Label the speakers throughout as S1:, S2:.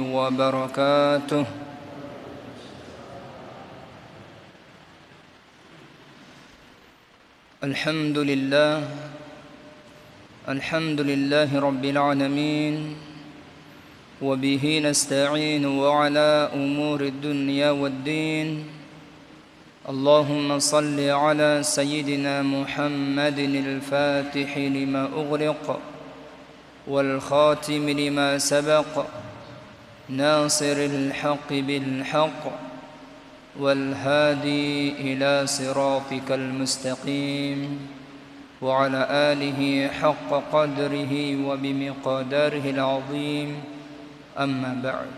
S1: وبركاته. الحمد لله رب العالمين، وبه نستعين وعلى أمور الدنيا والدين. اللهم صل على سيدنا محمد الفاتح لما أغلق والخاتم لما سبق، ناصر الحق بالحق والهادي إلى صراطك المستقيم، وعلى آله حق قدره وبمقداره العظيم. أما بعد.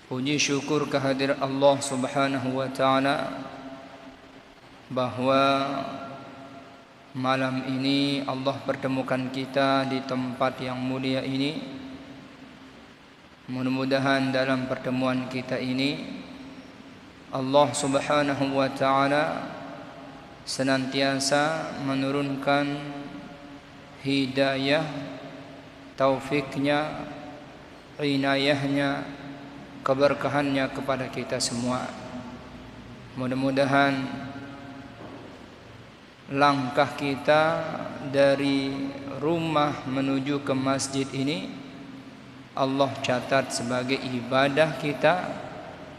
S1: Puji syukur kehadirat Allah Subhanahu wa Ta'ala bahwa malam ini Allah pertemukan kita di tempat yang mulia ini. Mudah-mudahan dalam pertemuan kita ini Allah Subhanahu wa Ta'ala senantiasa menurunkan hidayah, taufiknya, inayahnya, keberkahannya kepada kita semua. Mudah-mudahan langkah kita dari rumah menuju ke masjid ini Allah catat sebagai ibadah kita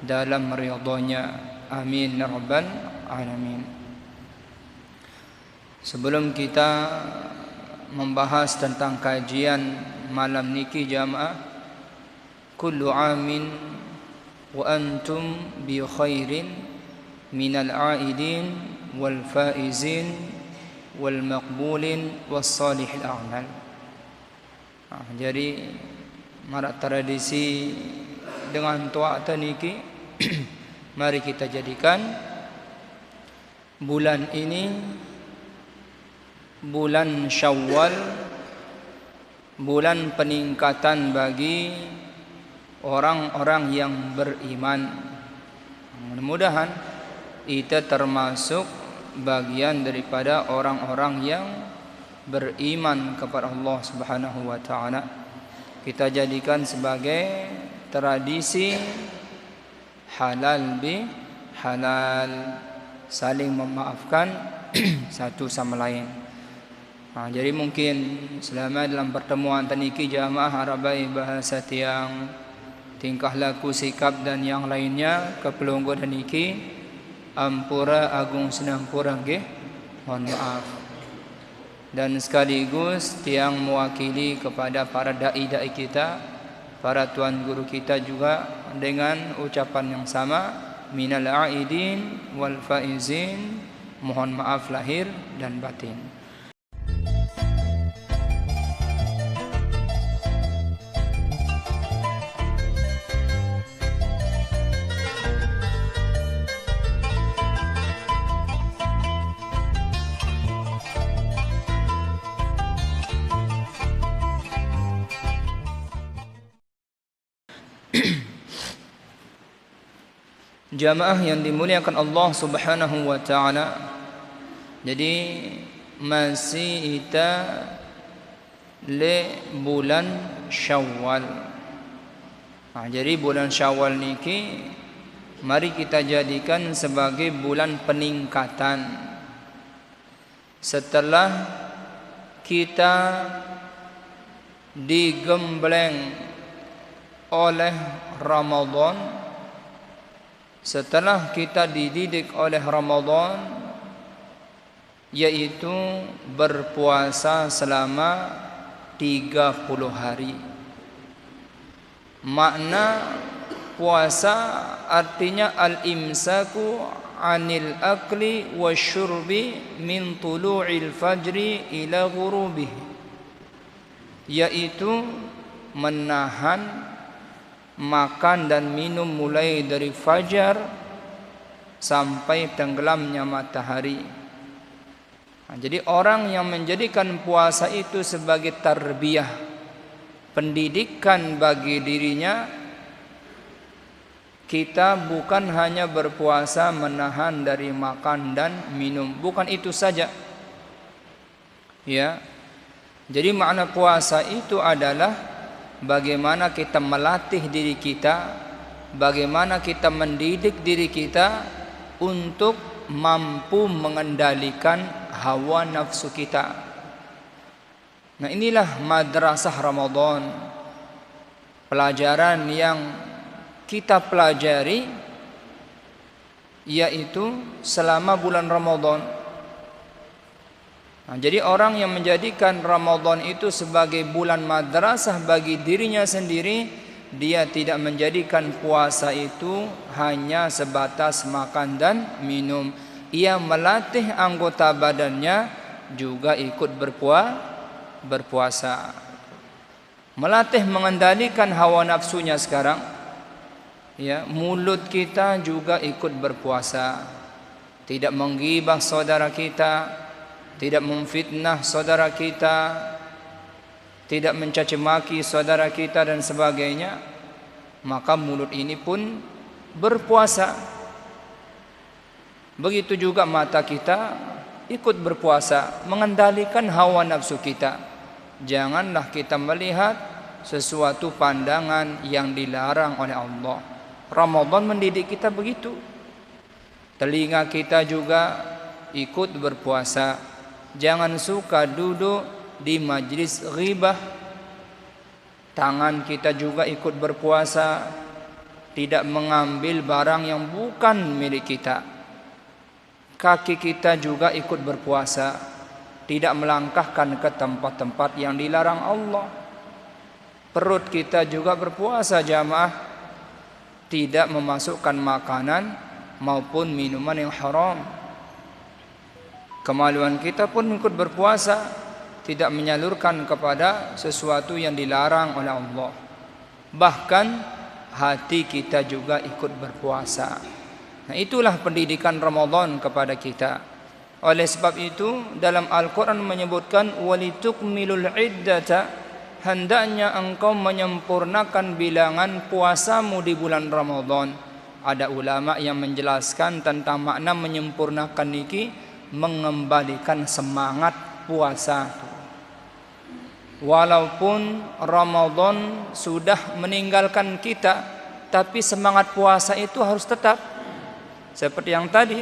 S1: dalam ridhonya. Amin ya rabbal alamin. Sebelum kita membahas tentang kajian malam niki jamaah, kullu amin wa antum bi khairin minal aidin wal faizin wal maqbulin was salihil a'mal. Jadi marak tradisi dengan tua taniki mari kita jadikan bulan ini bulan Syawal, bulan peningkatan bagi orang-orang yang beriman. Mudah-mudahan kita termasuk bagian daripada orang-orang yang beriman kepada Allah Subhanahu wa Ta'ala. Kita jadikan sebagai tradisi halal bi halal, saling memaafkan satu sama lain. Jadi mungkin selama dalam pertemuan taniki jamaah harabai bahasa tiang, tingkah laku, sikap dan yang lainnya kepelunggu dan iki ampura agung senampura nggih, mohon maaf. Dan sekaligus tiang mewakili kepada para dai-dai kita, para tuan guru kita juga dengan ucapan yang sama, minal aidin wal faizin, mohon maaf lahir dan batin. Jamaah yang dimuliakan Allah Subhanahu wa Ta'ala, jadi masih kita le bulan Syawal. Jadi bulan Syawal niki mari kita jadikan sebagai bulan peningkatan. Setelah kita digembleng oleh Ramadan, setelah kita dididik oleh Ramadan, yaitu berpuasa selama 30 hari. Makna puasa artinya al-imsaku anil akli wasyurbi min tulu'il fajri ila ghurubih, yaitu menahan makan dan minum mulai dari fajar sampai tenggelamnya matahari. Jadi orang yang menjadikan puasa itu sebagai tarbiyah, pendidikan bagi dirinya, kita bukan hanya berpuasa menahan dari makan dan minum, bukan itu saja. Ya. Jadi makna puasa itu adalah bagaimana kita melatih diri kita, bagaimana kita mendidik diri kita untuk mampu mengendalikan hawa nafsu kita. Nah, inilah madrasah Ramadan. Pelajaran yang kita pelajari yaitu selama bulan Ramadan. Nah, jadi orang yang menjadikan Ramadan itu sebagai bulan madrasah bagi dirinya sendiri, dia tidak menjadikan puasa itu hanya sebatas makan dan minum. Ia melatih anggota badannya juga ikut berpuasa. Melatih mengendalikan hawa nafsunya sekarang. Ya, mulut kita juga ikut berpuasa. Tidak menggibah saudara kita, tidak memfitnah saudara kita, tidak mencaci maki saudara kita dan sebagainya. Maka mulut ini pun berpuasa. Begitu juga mata kita ikut berpuasa, mengendalikan hawa nafsu kita. Janganlah kita melihat sesuatu pandangan yang dilarang oleh Allah. Ramadan mendidik kita begitu. Telinga kita juga ikut berpuasa. Jangan suka duduk di majlis ghibah. Tangan kita juga ikut berpuasa, tidak mengambil barang yang bukan milik kita. Kaki kita juga ikut berpuasa, tidak melangkahkan ke tempat-tempat yang dilarang Allah. Perut kita juga berpuasa jamaah, tidak memasukkan makanan maupun minuman yang haram. Kemaluan kita pun ikut berpuasa, tidak menyalurkan kepada sesuatu yang dilarang oleh Allah. Bahkan hati kita juga ikut berpuasa. Nah, itulah pendidikan Ramadan kepada kita. Oleh sebab itu dalam Al-Quran menyebutkan walitukmilul iddata, hendaknya engkau menyempurnakan bilangan puasamu di bulan Ramadan. Ada ulama yang menjelaskan tentang makna menyempurnakan niki, mengembalikan semangat puasa. Walaupun Ramadan sudah meninggalkan kita, tapi semangat puasa itu harus tetap. Seperti yang tadi,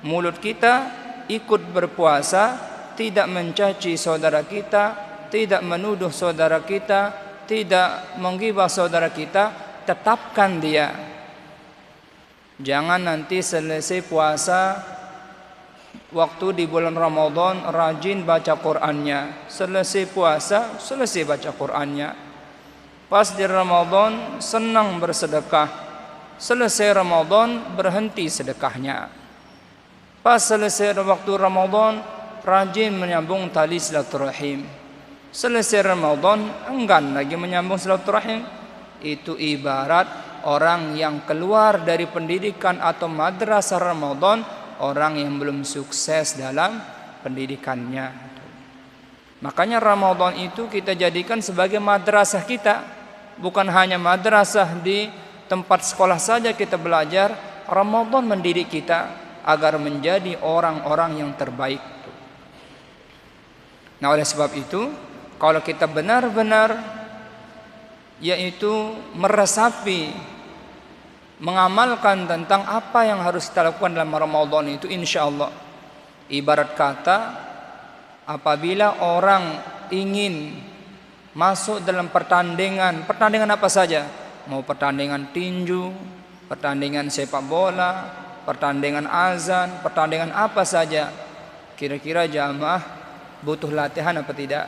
S1: mulut kita ikut berpuasa, tidak mencaci saudara kita, tidak menuduh saudara kita, tidak menggibah saudara kita, tetapkan dia. Jangan nanti selesai puasa, waktu di bulan Ramadan rajin baca Qur'annya. Selesai puasa, selesai baca Qur'annya. Pas di Ramadan senang bersedekah. Selesai Ramadan berhenti sedekahnya. Pas selesai waktu Ramadan rajin menyambung tali silaturahim. Selesai Ramadan enggan lagi menyambung silaturahim. Itu ibarat orang yang keluar dari pendidikan atau madrasah Ramadan, orang yang belum sukses dalam pendidikannya. Makanya Ramadan itu kita jadikan sebagai madrasah kita, bukan hanya madrasah di tempat sekolah saja kita belajar. Ramadan mendidik kita agar menjadi orang-orang yang terbaik. Nah, oleh sebab itu, kalau kita benar-benar yaitu meresapi, mengamalkan tentang apa yang harus kita lakukan dalam Ramadan itu, insya Allah, ibarat kata, apabila orang ingin masuk dalam pertandingan apa saja, mau pertandingan tinju, pertandingan sepak bola, pertandingan azan, pertandingan apa saja, kira-kira jamaah butuh latihan apa tidak?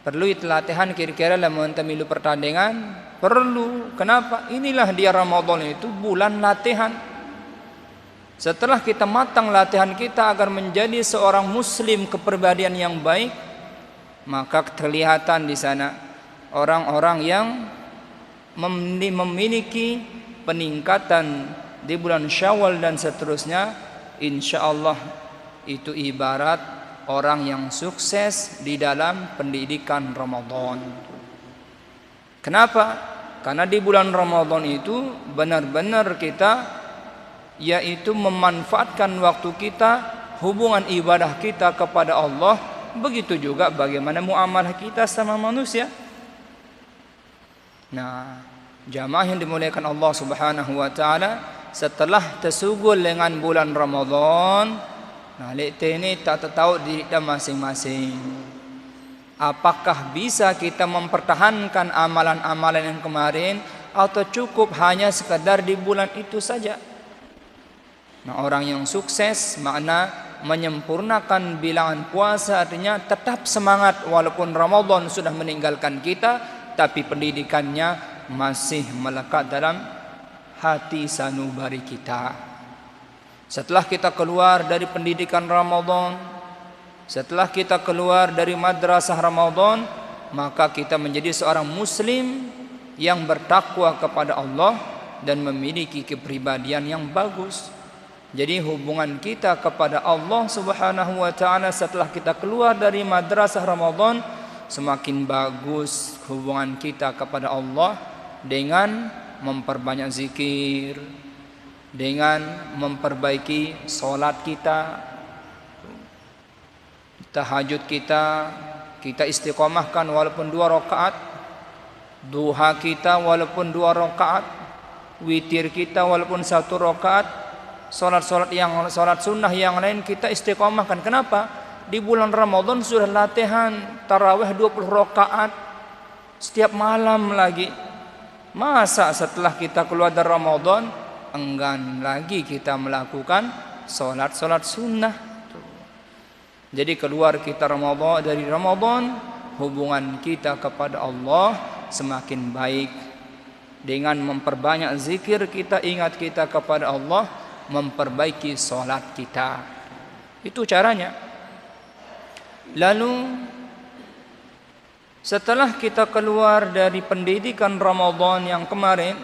S1: Perlu latihan kira-kira dalam mentamilu pertandingan? Perlu. Kenapa? Inilah dia Ramadan itu bulan latihan. Setelah kita matang latihan kita agar menjadi seorang muslim kepribadian yang baik, maka kelihatan di sana orang-orang yang memiliki peningkatan di bulan Syawal dan seterusnya. Insya Allah itu ibarat orang yang sukses di dalam pendidikan Ramadan. Kenapa? Karena di bulan Ramadan itu benar-benar kita yaitu memanfaatkan waktu kita, hubungan ibadah kita kepada Allah, begitu juga bagaimana muamalah kita sama manusia. Nah, jamaah yang dimuliakan Allah Subhanahu wa taala, setelah tersugul dengan bulan Ramadan, nah kita ini tak tahu diri kita masing-masing. Apakah bisa kita mempertahankan amalan-amalan yang kemarin atau cukup hanya sekedar di bulan itu saja? Nah, orang yang sukses makna menyempurnakan bilangan puasa, artinya tetap semangat walaupun Ramadan sudah meninggalkan kita, tapi pendidikannya masih melekat dalam hati sanubari kita. Setelah kita keluar dari pendidikan Ramadan, setelah kita keluar dari madrasah Ramadan, maka kita menjadi seorang muslim yang bertakwa kepada Allah dan memiliki kepribadian yang bagus. Jadi hubungan kita kepada Allah Subhanahu wa taala setelah kita keluar dari madrasah Ramadan semakin bagus hubungan kita kepada Allah dengan memperbanyak zikir, dengan memperbaiki salat kita, tahajud kita istiqomahkan walaupun 2 rakaat, duha kita walaupun 2 rakaat, witir kita walaupun 1 rakaat, salat sunnah yang lain kita istiqomahkan. Kenapa? Di bulan Ramadan sudah latihan tarawih 20 rakaat setiap malam lagi. Masa setelah kita keluar dari Ramadan enggan lagi kita melakukan salat sunnah? Jadi keluar kita dari Ramadan, hubungan kita kepada Allah semakin baik dengan memperbanyak zikir kita, ingat kita kepada Allah, memperbaiki salat kita. Itu caranya. Lalu setelah kita keluar dari pendidikan Ramadan yang kemarin,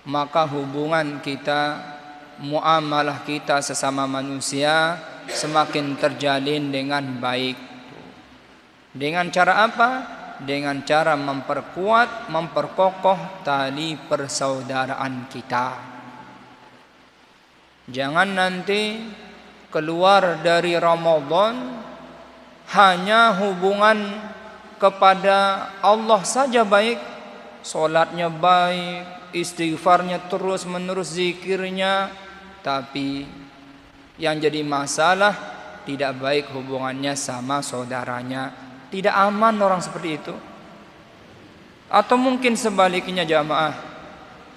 S1: maka hubungan kita, muamalah kita sesama manusia semakin terjalin dengan baik. Dengan cara apa? Dengan cara memperkuat, memperkokoh tali persaudaraan kita. Jangan nanti keluar dari Ramadan hanya hubungan kepada Allah saja baik, solatnya baik, istighfarnya terus menerus, zikirnya, tapi yang jadi masalah tidak baik hubungannya sama saudaranya. Tidak aman orang seperti itu. Atau mungkin sebaliknya jamaah,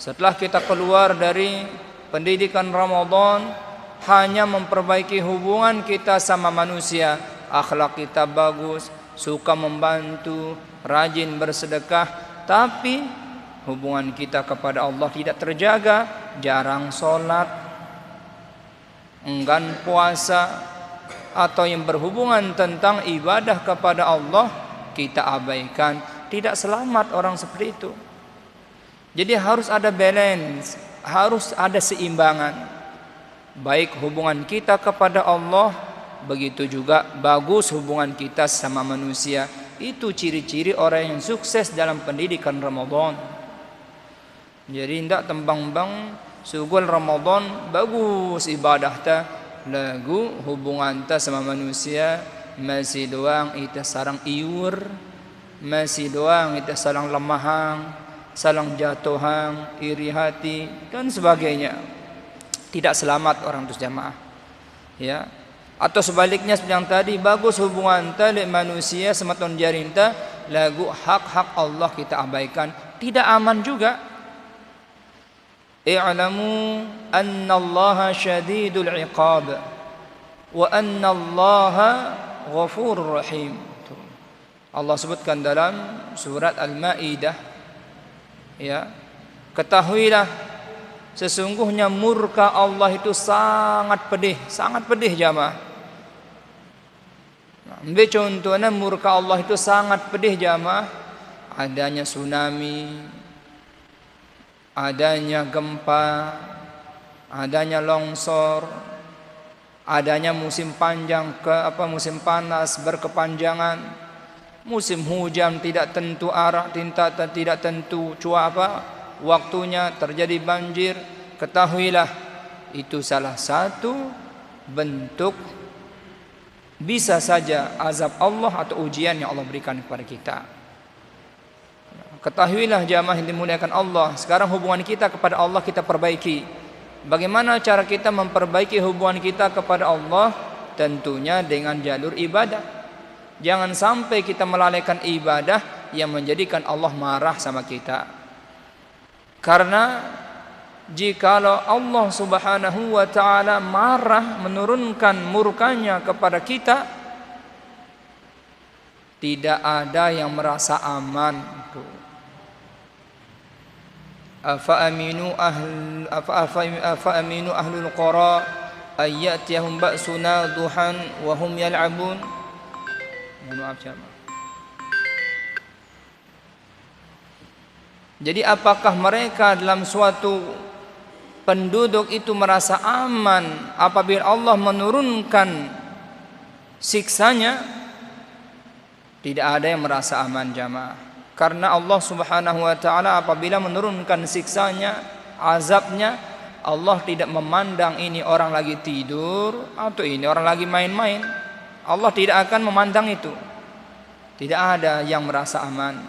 S1: setelah kita keluar dari pendidikan Ramadan hanya memperbaiki hubungan kita sama manusia, akhlak kita bagus, suka membantu, rajin bersedekah, tapi hubungan kita kepada Allah tidak terjaga, jarang sholat, enggan puasa, atau yang berhubungan tentang ibadah kepada Allah kita abaikan. Tidak selamat orang seperti itu. Jadi harus ada balance, harus ada seimbangan. Baik hubungan kita kepada Allah, begitu juga bagus hubungan kita sama manusia. Itu ciri-ciri orang yang sukses dalam pendidikan Ramadan. Jadi tidak tembang-bang sugul Ramadan bagus ibadah ta, lagu hubungan ta sama manusia masih doang ita sarang iur, masih doang ita sarang lemahang, salang jatuhang, iri hati dan sebagainya. Tidak selamat orang itu jamaah. Ya. Atau sebaliknya seperti yang tadi, bagus hubungan tali manusia sematon jarinta, lagu hak-hak Allah kita abaikan, tidak aman juga. I'lamu anna Allah syadidul iqab wa anna Allah ghafurur rahim. Allah sebutkan dalam surat Al-Maidah, ya, ketahuilah sesungguhnya murka Allah itu sangat pedih jamaah. Ambil contohnya murka Allah itu sangat pedih jamaah. Adanya tsunami, adanya gempa, adanya longsor, adanya musim panjang musim panas berkepanjangan, musim hujan tidak tentu arah, tidak tentu waktunya, terjadi banjir. Ketahuilah itu salah satu bentuk bisa saja azab Allah atau ujian yang Allah berikan kepada kita. Ketahuilah jamaah yang dimuliakan Allah, sekarang hubungan kita kepada Allah kita perbaiki. Bagaimana cara kita memperbaiki hubungan kita kepada Allah? Tentunya dengan jalur ibadah. Jangan sampai kita melalaikan ibadah yang menjadikan Allah marah sama kita. Karena jikalau Allah Subhanahu wa ta'ala marah, menurunkan murkanya kepada kita, tidak ada yang merasa aman. Afa aminu ahlul qura ayyatiyahum ba'suna duhan wa hum yal'abun. Maaf jamaah. Jadi apakah mereka dalam suatu penduduk itu merasa aman apabila Allah menurunkan siksanya? Tidak ada yang merasa aman jamaah. Karena Allah Subhanahu wa ta'ala apabila menurunkan siksanya, azabnya, Allah tidak memandang ini orang lagi tidur atau ini orang lagi main-main. Allah tidak akan memandang itu. Tidak ada yang merasa aman.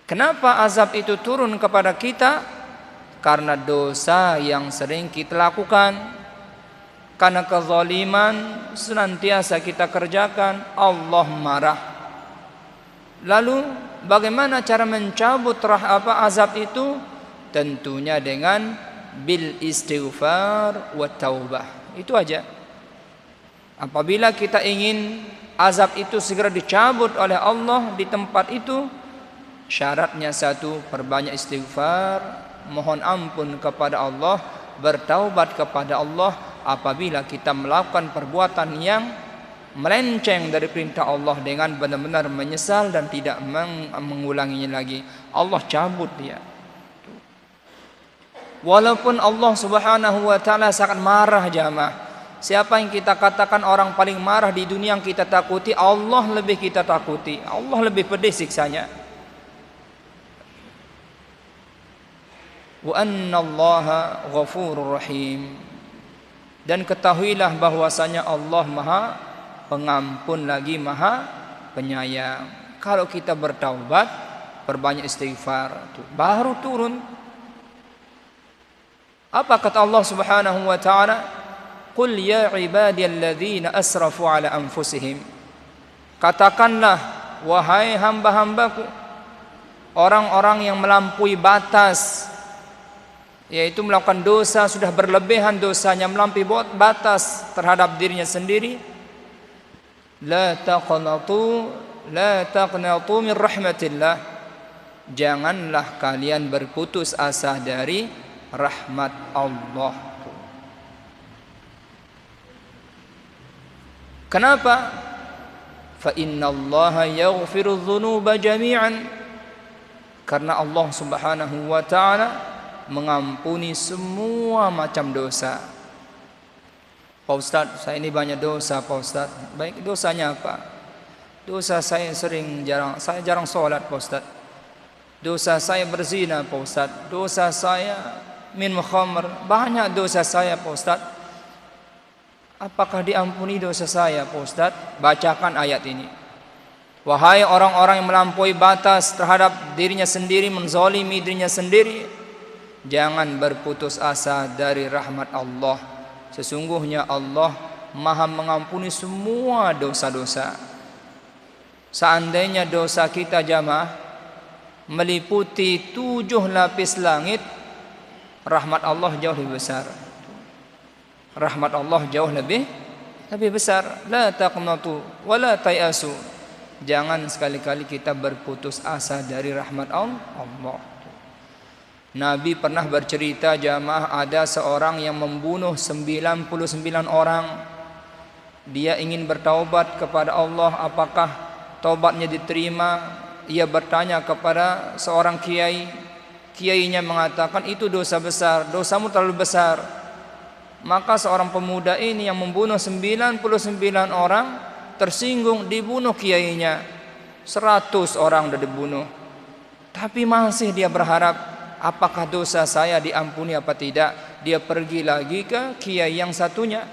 S1: Kenapa azab itu turun kepada kita? Karena dosa yang sering kita lakukan, karena kezaliman senantiasa kita kerjakan, Allah marah. Lalu bagaimana cara mencabut azab itu? Tentunya dengan bil istighfar wa taubah. Itu aja. Apabila kita ingin azab itu segera dicabut oleh Allah di tempat itu, syaratnya satu, perbanyak istighfar, mohon ampun kepada Allah, bertaubat kepada Allah apabila kita melakukan perbuatan yang melenceng dari perintah Allah dengan benar-benar menyesal dan tidak mengulanginya lagi. Allah cabut dia. Walaupun Allah Subhanahu wa ta'ala sangat marah jamaah. Siapa yang kita katakan orang paling marah di dunia yang kita takuti? Allah lebih kita takuti. Allah lebih pedih siksanya. Wa annallaha ghafurur rahim. Dan ketahuilah bahwasanya Allah Maha Pengampun lagi Maha Penyayang. Kalau kita bertaubat, perbanyak istighfar, baru turun. Apa kata Allah Subhanahu wa ta'ala? Qul ya ibadiyalladzina asrafu ala anfusihim. Katakanlah, wahai hamba-hambaku, orang-orang yang melampaui batas, yaitu melakukan dosa, sudah berlebihan dosanya, melampaui batas terhadap dirinya sendiri. La taqnatu min rahmatillah. Janganlah kalian berputus asa dari rahmat Allah. Kenapa? Fa innallaha yaghfiru dzunuba jami'an. Karena Allah Subhanahu wa ta'ala mengampuni semua macam dosa. Pak Ustadz, saya ini banyak dosa Pak Ustadz. Baik, dosanya apa? Dosa saya saya jarang sholat Pak Ustadz. Dosa saya berzina Pak Ustadz. Dosa saya minum khamr. Banyak dosa saya Pak Ustadz. Apakah diampuni dosa saya Pak Ustadz? Bacakan ayat ini. Wahai orang-orang yang melampaui batas terhadap dirinya sendiri, menzalimi dirinya sendiri, jangan berputus asa dari rahmat Allah. Sesungguhnya Allah Maha mengampuni semua dosa-dosa. Seandainya dosa kita jamaah meliputi 7 lapis langit, rahmat Allah jauh lebih besar. Rahmat Allah jauh lebih besar. La taqnatu wa la tayasu. Jangan sekali-kali kita berputus asa dari rahmat Allah. Nabi pernah bercerita jamaah, ada seorang yang membunuh 99 orang. Dia ingin bertaubat kepada Allah, apakah taubatnya diterima? Ia bertanya kepada seorang kiai. Kiainya mengatakan itu dosa besar, dosamu terlalu besar. Maka seorang pemuda ini yang membunuh 99 orang tersinggung, dibunuh kiainya. 100 orang sudah dibunuh. Tapi masih dia berharap, apakah dosa saya diampuni apa tidak? Dia pergi lagi ke kiai yang satunya.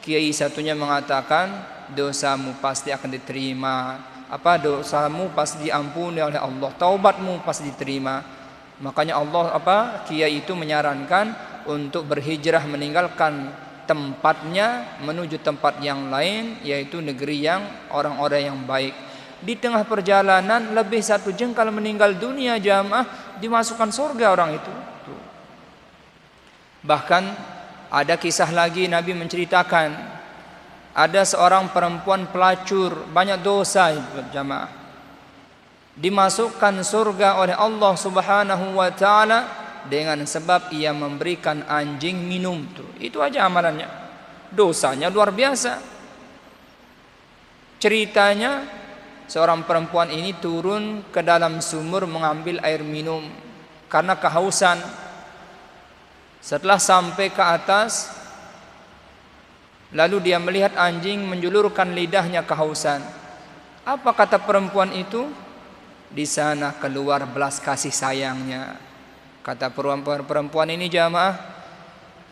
S1: Kiai satunya mengatakan, dosamu pasti akan diterima dosamu pasti diampuni oleh Allah, taubatmu pasti diterima. Makanya Allah kiai itu menyarankan untuk berhijrah, meninggalkan tempatnya menuju tempat yang lain, yaitu negeri yang orang-orang yang baik. Di tengah perjalanan lebih satu jengkal meninggal dunia jamaah, dimasukkan surga orang itu. Bahkan ada kisah lagi Nabi menceritakan, ada seorang perempuan pelacur, banyak dosa jamaah, dimasukkan surga oleh Allah Subhanahu wa taala dengan sebab ia memberikan anjing minum tuh. Itu aja amalannya. Dosanya luar biasa. Ceritanya seorang perempuan ini turun ke dalam sumur mengambil air minum karena kehausan. Setelah sampai ke atas, lalu dia melihat anjing menjulurkan lidahnya kehausan. Apa kata perempuan itu? Di sana keluar belas kasih sayangnya. Kata perempuan ini jamaah,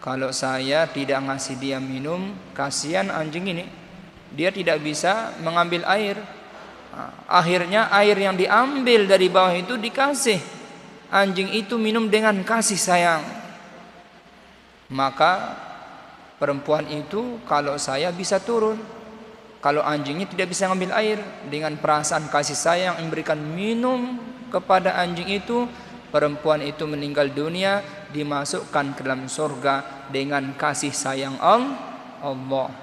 S1: kalau saya tidak ngasih dia minum, kasihan anjing ini, dia tidak bisa mengambil air. Akhirnya air yang diambil dari bawah itu dikasih anjing itu minum dengan kasih sayang. Maka perempuan itu, kalau saya bisa turun, kalau anjingnya tidak bisa mengambil air, dengan perasaan kasih sayang memberikan minum kepada anjing itu, perempuan itu meninggal dunia, dimasukkan ke dalam surga dengan kasih sayang Allah.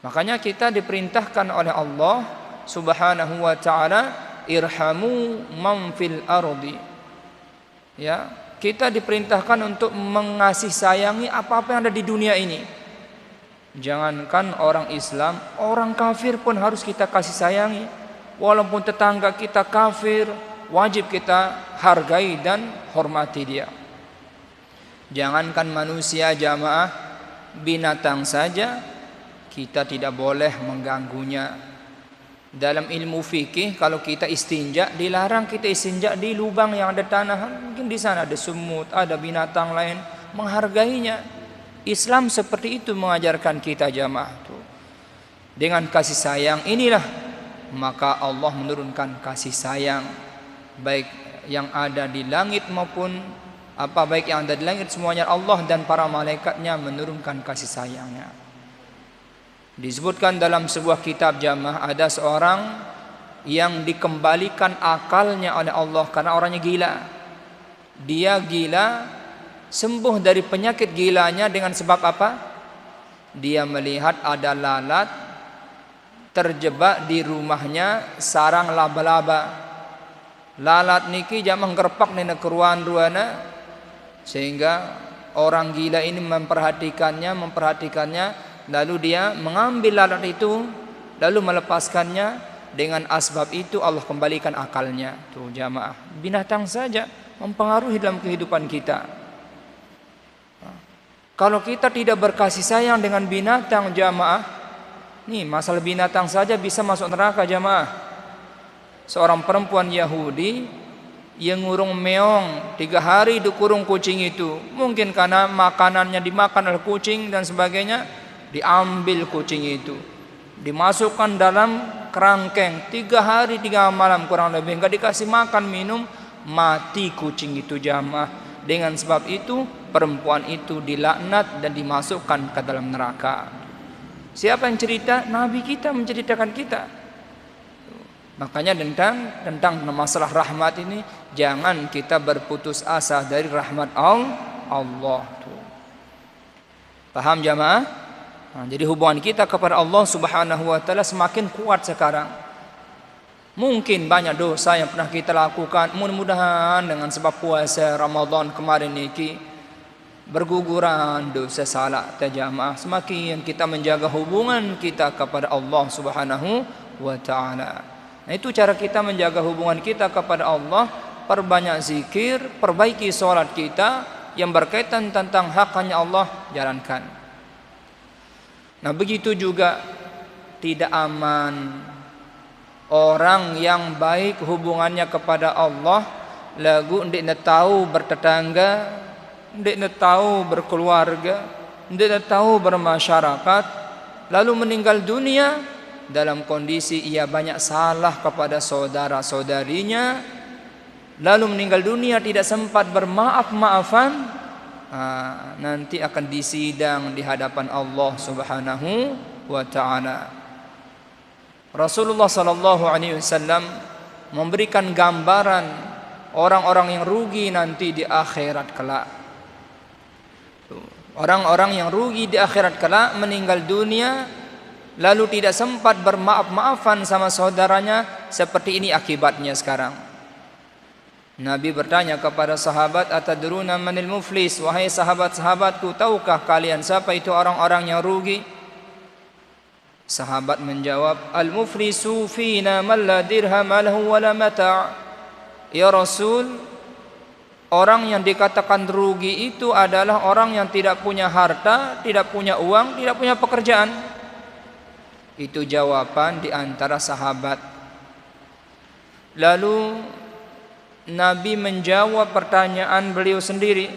S1: Makanya kita diperintahkan oleh Allah Subhanahu wa taala, irhamu man fil ardi. Ya, kita diperintahkan untuk mengasih sayangi apa-apa yang ada di dunia ini. Jangankan orang Islam, orang kafir pun harus kita kasih sayangi. Walaupun tetangga kita kafir, wajib kita hargai dan hormati dia. Jangankan manusia jamaah, binatang saja kita tidak boleh mengganggunya. Dalam ilmu fikih, kalau kita istinja, dilarang kita istinja di lubang yang ada tanah. Mungkin di sana ada semut, ada binatang lain, menghargainya. Islam seperti itu mengajarkan kita jamaah. Dengan kasih sayang inilah maka Allah menurunkan kasih sayang, baik yang ada di langit maupun baik yang ada di langit, semuanya Allah dan para malaikatnya menurunkan kasih sayangnya. Disebutkan dalam sebuah kitab jamaah, ada seorang yang dikembalikan akalnya oleh Allah karena orangnya gila. Dia gila, sembuh dari penyakit gilanya dengan sebab apa? Dia melihat ada lalat terjebak di rumahnya, sarang laba-laba. Lalat niki jamaah nggerpak nena keruan ruana, sehingga orang gila ini memperhatikannya. Lalu dia mengambil lalat itu, lalu melepaskannya. Dengan asbab itu Allah kembalikan akalnya. Tuh jamaah, binatang saja mempengaruhi dalam kehidupan kita. Kalau kita tidak berkasih sayang dengan binatang jamaah, nih masalah binatang saja bisa masuk neraka jamaah. Seorang perempuan Yahudi yang ngurung meong 3 hari dikurung kucing itu, mungkin karena makanannya dimakan oleh kucing dan sebagainya. Diambil kucing itu, dimasukkan dalam kerangkeng 3 hari 3 malam kurang lebih, enggak dikasih makan minum, mati kucing itu jamaah. Dengan sebab itu perempuan itu dilaknat dan dimasukkan ke dalam neraka. Siapa yang cerita? Nabi kita menceritakan kita. Makanya tentang masalah rahmat ini, jangan kita berputus asa dari rahmat Allah. Paham jamaah? Jadi hubungan kita kepada Allah Subhanahu wa taala semakin kuat sekarang. Mungkin banyak dosa yang pernah kita lakukan, mudah-mudahan dengan sebab puasa Ramadan kemarin niki berguguran dosa salah jamaah. Semakin kita menjaga hubungan kita kepada Allah Subhanahu wa taala. Nah, itu cara kita menjaga hubungan kita kepada Allah, perbanyak zikir, perbaiki salat kita yang berkaitan tentang haknya Allah, jalankan. Nah, begitu juga tidak aman orang yang baik hubungannya kepada Allah, lagu ndak tahu bertetangga, ndak tahu berkeluarga, ndak tahu bermasyarakat, lalu meninggal dunia dalam kondisi ia banyak salah kepada saudara-saudarinya, lalu meninggal dunia tidak sempat bermaaf-maafan, nanti akan disidang di hadapan Allah Subhanahu wa taala. Rasulullah sallallahu alaihi wasallam memberikan gambaran orang-orang yang rugi nanti di akhirat kelak. Orang-orang yang rugi di akhirat kelak meninggal dunia lalu tidak sempat bermaaf-maafan sama saudaranya, seperti ini akibatnya sekarang. Nabi bertanya kepada sahabat, atadruna manil muflis? Wahai sahabat-sahabatku, tahukah kalian siapa itu orang-orang yang rugi? Sahabat menjawab, al-muflisu fina man la dirham lahu wa la mata'. Ya Rasul, orang yang dikatakan rugi itu adalah orang yang tidak punya harta, tidak punya uang, tidak punya pekerjaan. Itu jawaban di antara sahabat. Lalu Nabi menjawab pertanyaan beliau sendiri,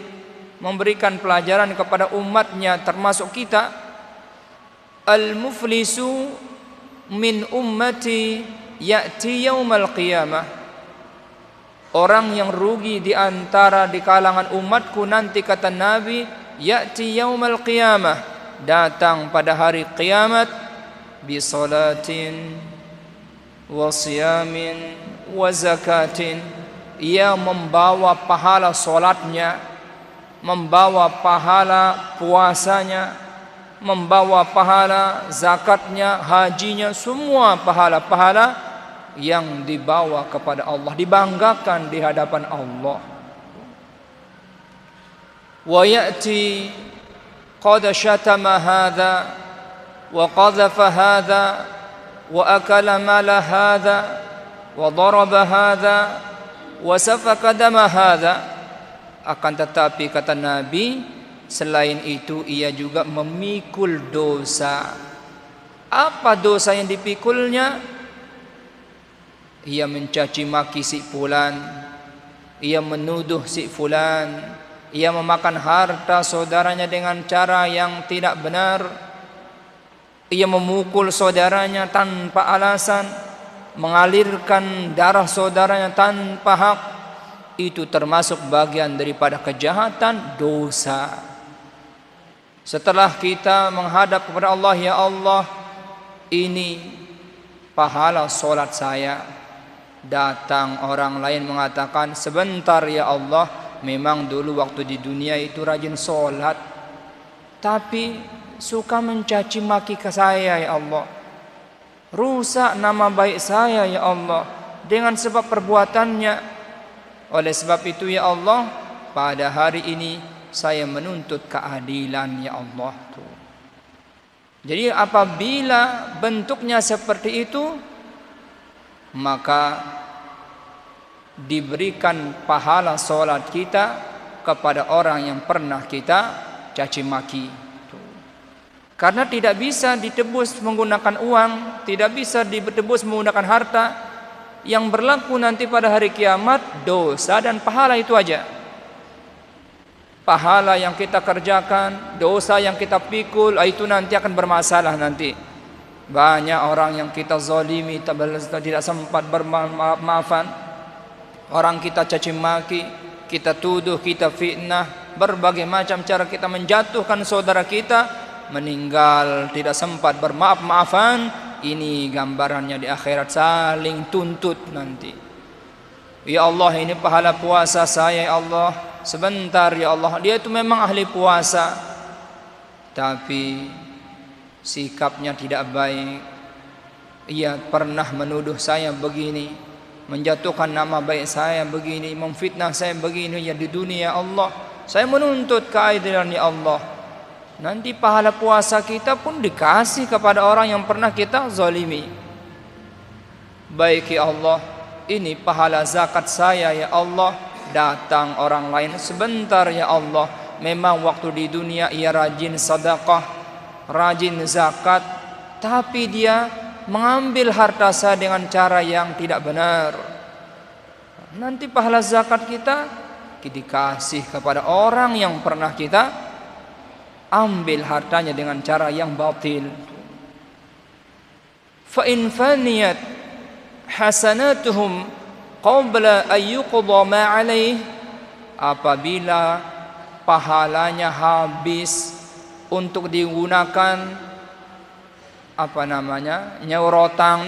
S1: memberikan pelajaran kepada umatnya termasuk kita. Al-muflisu min ummati ya'ti yaumal qiyamah. Orang yang rugi di antara di kalangan umatku nanti, kata Nabi, ya'ti yaumal qiyamah, datang pada hari kiamat, bi salatin wa siyamin wa zakatin. Ia membawa pahala solatnya, membawa pahala puasanya, membawa pahala zakatnya, hajinya, semua pahala-pahala yang dibawa kepada Allah, dibanggakan di hadapan Allah. Wa ya'ti qad syatama hadza wa qadhafa hadza wa akala mala hadza wa daraba hadza wa safaka dama hadza. Akan tetapi kata Nabi, selain itu ia juga memikul dosa. Apa dosa yang dipikulnya? Ia mencaci maki si fulan, ia menuduh si fulan, ia memakan harta saudaranya dengan cara yang tidak benar, ia memukul saudaranya tanpa alasan, mengalirkan darah saudaranya tanpa hak. Itu termasuk bagian daripada kejahatan, dosa. Setelah kita menghadap kepada Allah, ya Allah, ini pahala solat saya. Datang orang lain mengatakan, sebentar ya Allah, memang dulu waktu di dunia itu rajin solat, tapi suka mencaci maki ke saya ya Allah, rusak nama baik saya ya Allah dengan sebab perbuatannya. Oleh sebab itu ya Allah, pada hari ini saya menuntut keadilan ya Allah. Jadi apabila bentuknya seperti itu, maka diberikan pahala solat kita kepada orang yang pernah kita caci maki. Karena tidak bisa ditebus menggunakan uang, tidak bisa ditebus menggunakan harta. Yang berlaku nanti pada hari kiamat, dosa dan pahala itu aja. Pahala yang kita kerjakan, dosa yang kita pikul, itu nanti akan bermasalah nanti. Banyak orang yang kita zalimi, tidak sempat bermaafan. Orang kita caci maki, kita tuduh, kita fitnah, berbagai macam cara kita menjatuhkan saudara kita, meninggal tidak sempat bermaaf-maafan. Ini gambarannya di akhirat, saling tuntut nanti. Ya Allah, ini pahala puasa saya ya Allah, sebentar ya Allah. Dia itu memang ahli puasa, tapi sikapnya tidak baik. Ia pernah menuduh saya begini, menjatuhkan nama baik saya begini, memfitnah saya begini ya di dunia. Allah, saya menuntut keadilan ya Allah. Nanti pahala puasa kita pun dikasih kepada orang yang pernah kita zalimi. Baik ya Allah, ini pahala zakat saya ya Allah. Datang orang lain, sebentar ya Allah, memang waktu di dunia ia rajin sedekah, rajin zakat, tapi dia mengambil harta saya dengan cara yang tidak benar. Nanti pahala zakat kita dikasih kepada orang yang pernah kita ambil hartanya dengan cara yang batil. fa in faniyat hasanatuhum qabla an yuqda ma alaih, apabila pahalanya habis untuk digunakan nyaurotang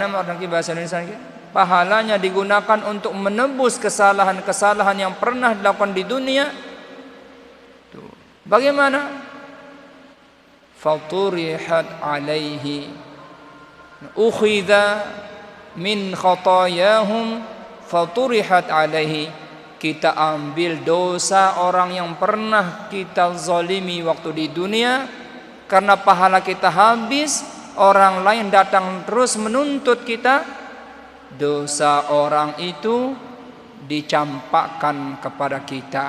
S1: bahasa Indonesia, pahalanya digunakan untuk menebus kesalahan-kesalahan yang pernah dilakukan di dunia. Tuh. Bagaimana? Faturihat alaihi, ukhidha min khatayahum faturihat alaihi, kita ambil dosa orang yang pernah kita zalimi waktu di dunia. Karena pahala kita habis, orang lain datang terus menuntut kita, dosa orang itu dicampakkan kepada kita.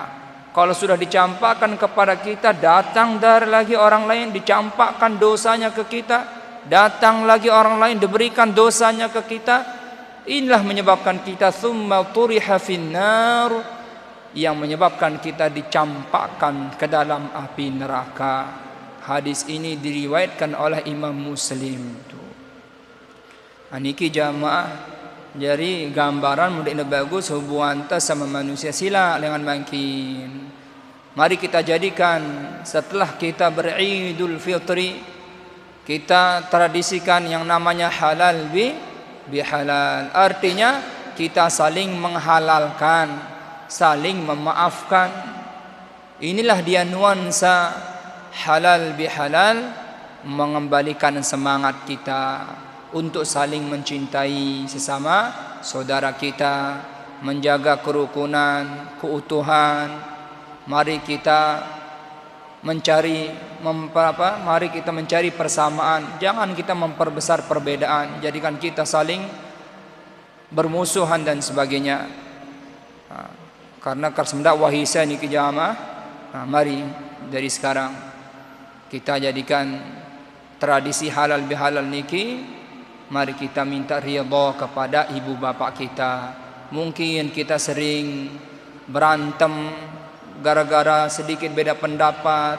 S1: Kalau sudah dicampakkan kepada kita, datang dari lagi orang lain dicampakkan dosanya ke kita, datang lagi orang lain diberikan dosanya ke kita. Inilah menyebabkan kita tsumma turiha finnar, yang menyebabkan kita dicampakkan ke dalam api neraka. Hadis ini diriwayatkan oleh Imam Muslim. Aniki jamaah, jadi gambaran mudah bagus hubungan kita sama manusia sila dengan makin. Mari kita jadikan setelah kita beridul fitri, kita tradisikan yang namanya halal bihalal. Artinya kita saling menghalalkan, saling memaafkan. Inilah dia nuansa halal bihalal, mengembalikan semangat kita untuk saling mencintai sesama saudara kita, menjaga kerukunan, keutuhan. Mari kita mencari persamaan, jangan kita memperbesar perbedaan, jadikan kita saling bermusuhan dan sebagainya. Karena karsemdak wahisa ni kijama. Mari dari sekarang kita jadikan tradisi halal bihalal niki. Mari kita minta ridha kepada ibu bapak kita. Mungkin kita sering berantem gara-gara sedikit beda pendapat,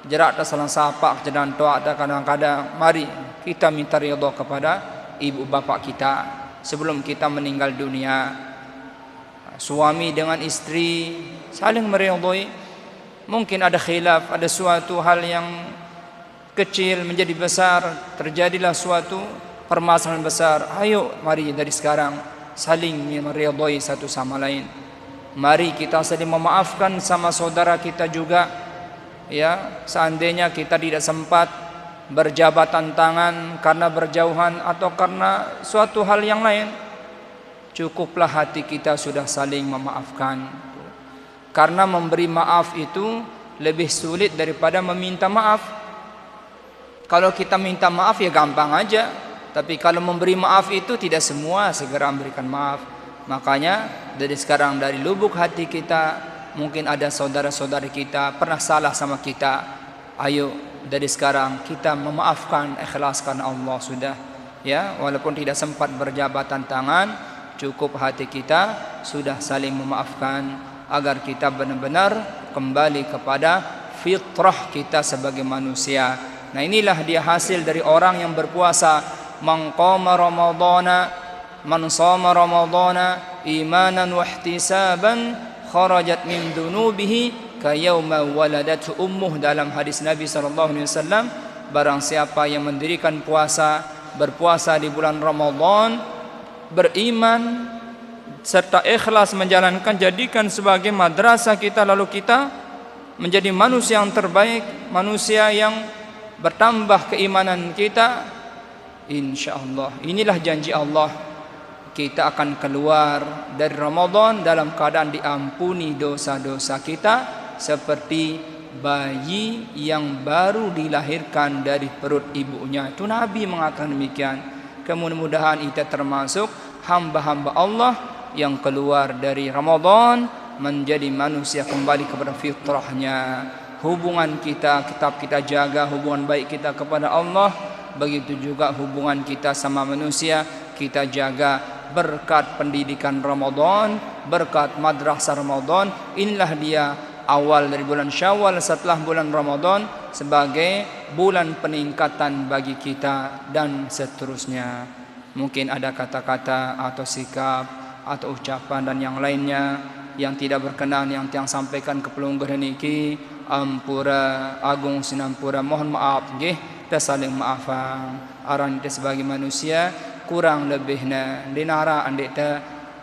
S1: jerak tak salah sapak dan toak tak kadang-kadang. Mari kita minta ridha kepada ibu bapak kita sebelum kita meninggal dunia. Suami dengan istri saling meridhai. Mungkin ada khilaf, ada suatu hal yang kecil menjadi besar, terjadilah suatu permasalahan besar. Ayo, mari dari sekarang saling meridhai satu sama lain. Mari kita saling memaafkan sama saudara kita juga. Ya, seandainya kita tidak sempat berjabatan tangan karena berjauhan atau karena suatu hal yang lain, cukuplah hati kita sudah saling memaafkan. Karena memberi maaf itu lebih sulit daripada meminta maaf. Kalau kita minta maaf ya gampang aja, tapi kalau memberi maaf itu tidak semua segera memberikan maaf. Makanya dari sekarang, dari lubuk hati kita, mungkin ada saudara-saudari kita pernah salah sama kita, ayo dari sekarang kita memaafkan, ikhlaskan Allah sudah. Ya, walaupun tidak sempat berjabatan tangan, cukup hati kita sudah saling memaafkan, agar kita benar-benar kembali kepada fitrah kita sebagai manusia. Nah, inilah dia hasil dari orang yang berpuasa. Man qama ramadhana, man shama ramadhana imanan wa ihtisaban kharajat min dunubihi ka yauma waladathu ummuh. Dalam hadis Nabi sallallahu alaihi wasallam, barang siapa yang mendirikan puasa, berpuasa di bulan Ramadan, beriman serta ikhlas menjalankan, jadikan sebagai madrasah kita, lalu kita menjadi manusia yang terbaik, manusia yang bertambah keimanan kita. InsyaAllah, inilah janji Allah, kita akan keluar dari Ramadan dalam keadaan diampuni dosa-dosa kita, seperti bayi yang baru dilahirkan dari perut ibunya. Itu Nabi mengatakan demikian. Mudah-mudahan kita termasuk hamba-hamba Allah yang keluar dari Ramadan menjadi manusia kembali kepada fitrahnya. Hubungan kita tetap kita jaga, hubungan baik kita kepada Allah, begitu juga hubungan kita sama manusia kita jaga. Berkat pendidikan Ramadan, berkat madrasah Ramadan, inilah dia awal dari bulan Syawal setelah bulan Ramadan sebagai bulan peningkatan bagi kita dan seterusnya. Mungkin ada kata-kata atau sikap atau ucapan dan yang lainnya yang tidak berkenan yang tiang sampaikan ke pelungguh niki, ampura agung sinampura mohon maaf nggih, kita saling maafan. Aran kita sebagai manusia kurang lebihnya dinara andek ta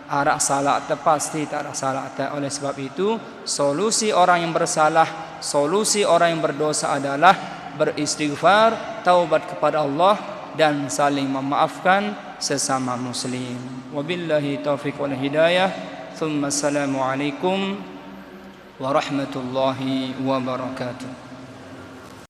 S1: arak salah ta pasti tak arak salah ta. Oleh sebab itu solusi orang yang bersalah, solusi orang yang berdosa adalah beristighfar, taubat kepada Allah dan saling memaafkan sesama muslim. Wabillahi taufiq wal hidayah. Thumma assalamu alaikum warahmatullahi wabarakatuh.